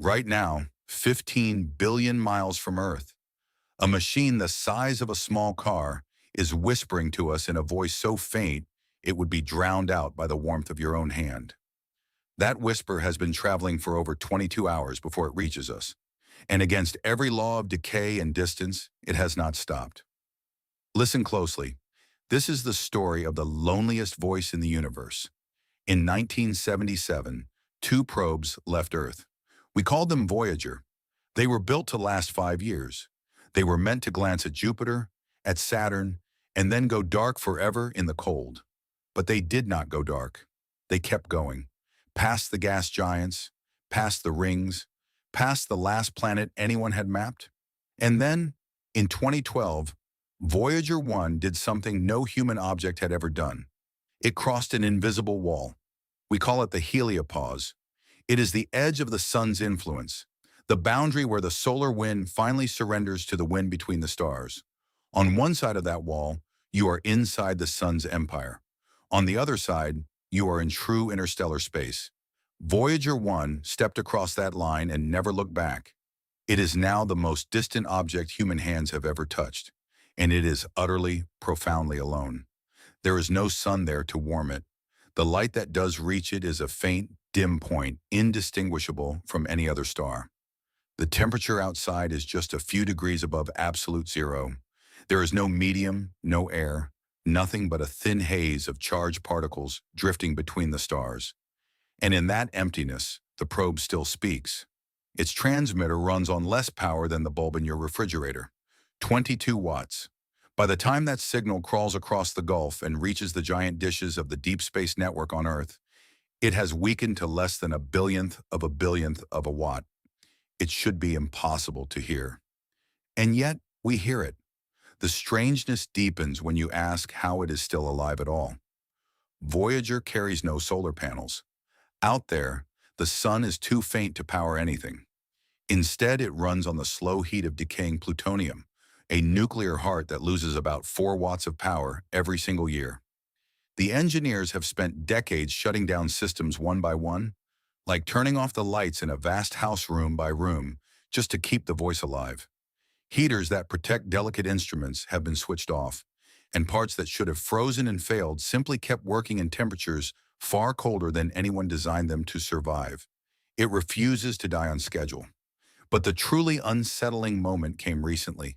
Right now, 15 billion miles from Earth, a machine the size of a small car is whispering to us in a voice so faint it would be drowned out by the warmth of your own hand. That whisper has been traveling for over 22 hours before it reaches us, and against every law of decay and distance, it has not stopped. Listen closely. This is the story of the loneliest voice in the universe. In 1977, two probes left Earth. We called them Voyager. They were built to last 5 years. They were meant to glance at Jupiter, at Saturn, and then go dark forever in the cold. But they did not go dark. They kept going. Past the gas giants, past the rings, past the last planet anyone had mapped. And then, in 2012, Voyager 1 did something no human object had ever done. It crossed an invisible wall. We call it the heliopause. It is the edge of the sun's influence, the boundary where the solar wind finally surrenders to the wind between the stars. On one side of that wall, you are inside the sun's empire. On the other side, you are in true interstellar space. Voyager 1 stepped across that line and never looked back. It is now the most distant object human hands have ever touched, and it is utterly, profoundly alone. There is no sun there to warm it. The light that does reach it is a faint, dim point, indistinguishable from any other star. The temperature outside is just a few degrees above absolute zero. There is no medium, no air, nothing but a thin haze of charged particles drifting between the stars. And in that emptiness, the probe still speaks. Its transmitter runs on less power than the bulb in your refrigerator, 22 watts. By the time that signal crawls across the gulf and reaches the giant dishes of the deep space network on Earth, it has weakened to less than a billionth of a watt. It should be impossible to hear. And yet, we hear it. The strangeness deepens when you ask how it is still alive at all. Voyager carries no solar panels. Out there, the sun is too faint to power anything. Instead, it runs on the slow heat of decaying plutonium, a nuclear heart that loses about 4 watts of power every single year. The engineers have spent decades shutting down systems one by one, like turning off the lights in a vast house room by room, just to keep the voice alive. Heaters that protect delicate instruments have been switched off, and parts that should have frozen and failed simply kept working in temperatures far colder than anyone designed them to survive. It refuses to die on schedule. But the truly unsettling moment came recently.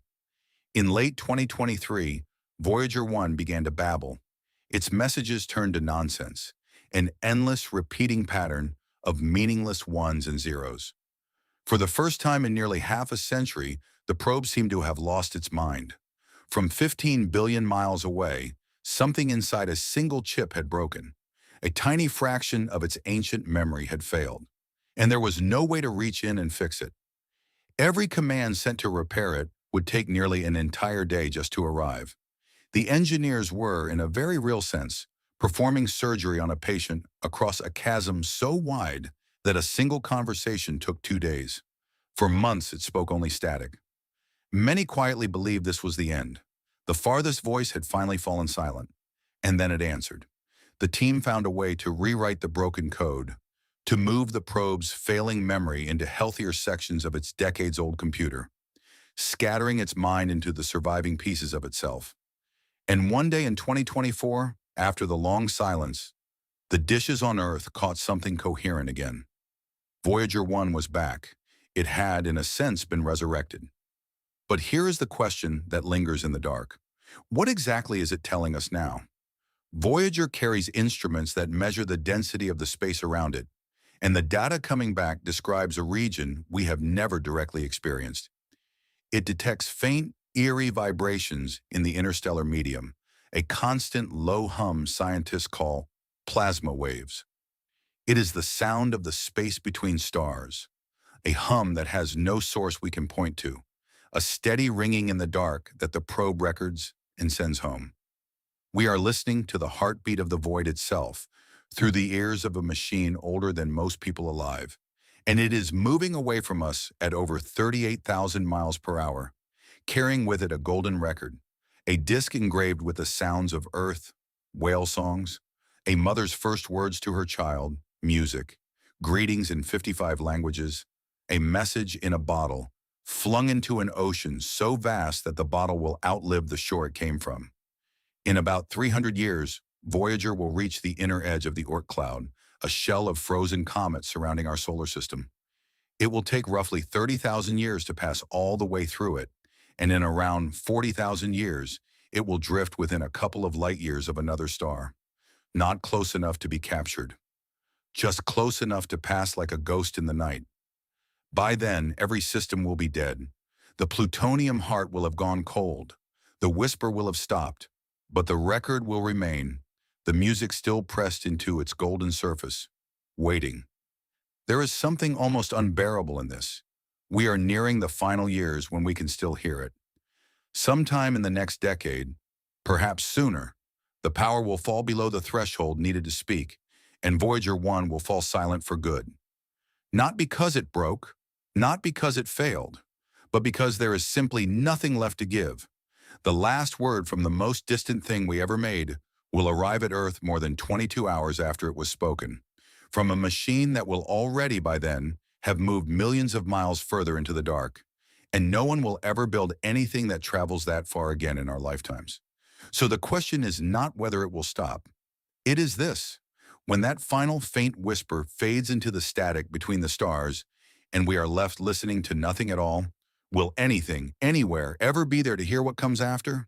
In late 2023, Voyager 1 began to babble. Its messages turned to nonsense, an endless repeating pattern of meaningless ones and zeros. For the first time in nearly half a century, the probe seemed to have lost its mind. From 15 billion miles away, something inside a single chip had broken. A tiny fraction of its ancient memory had failed, and there was no way to reach in and fix it. Every command sent to repair it would take nearly an entire day just to arrive. The engineers were, in a very real sense, performing surgery on a patient across a chasm so wide that a single conversation took 2 days. For months, it spoke only static. Many quietly believed this was the end. The farthest voice had finally fallen silent, and then it answered. The team found a way to rewrite the broken code, to move the probe's failing memory into healthier sections of its decades-old computer, scattering its mind into the surviving pieces of itself. And one day in 2024, after the long silence, the dishes on Earth caught something coherent again. Voyager 1 was back. It had, in a sense, been resurrected. But here is the question that lingers in the dark. What exactly is it telling us now? Voyager carries instruments that measure the density of the space around it, and the data coming back describes a region we have never directly experienced. It detects faint, eerie vibrations in the interstellar medium, a constant low hum scientists call plasma waves. It is the sound of the space between stars, a hum that has no source we can point to, a steady ringing in the dark that the probe records and sends home. We are listening to the heartbeat of the void itself through the ears of a machine older than most people alive, and it is moving away from us at over 38,000 miles per hour, carrying with it a golden record, a disc engraved with the sounds of Earth, whale songs, a mother's first words to her child, music, greetings in 55 languages, a message in a bottle, flung into an ocean so vast that the bottle will outlive the shore it came from. In about 300 years, Voyager will reach the inner edge of the Oort cloud, a shell of frozen comets surrounding our solar system. It will take roughly 30,000 years to pass all the way through it, and in around 40,000 years, it will drift within a couple of light years of another star. Not close enough to be captured, just close enough to pass like a ghost in the night. By then, every system will be dead. The plutonium heart will have gone cold. The whisper will have stopped, but the record will remain, the music still pressed into its golden surface, waiting. There is something almost unbearable in this. We are nearing the final years when we can still hear it. Sometime in the next decade, perhaps sooner, the power will fall below the threshold needed to speak, and Voyager 1 will fall silent for good. Not because it broke, not because it failed, but because there is simply nothing left to give. The last word from the most distant thing we ever made will arrive at Earth more than 22 hours after it was spoken, from a machine that will already by then have moved millions of miles further into the dark. And no one will ever build anything that travels that far again in our lifetimes. So the question is not whether it will stop. It is this: when that final faint whisper fades into the static between the stars and we are left listening to nothing at all, will anything, anywhere, ever be there to hear what comes after?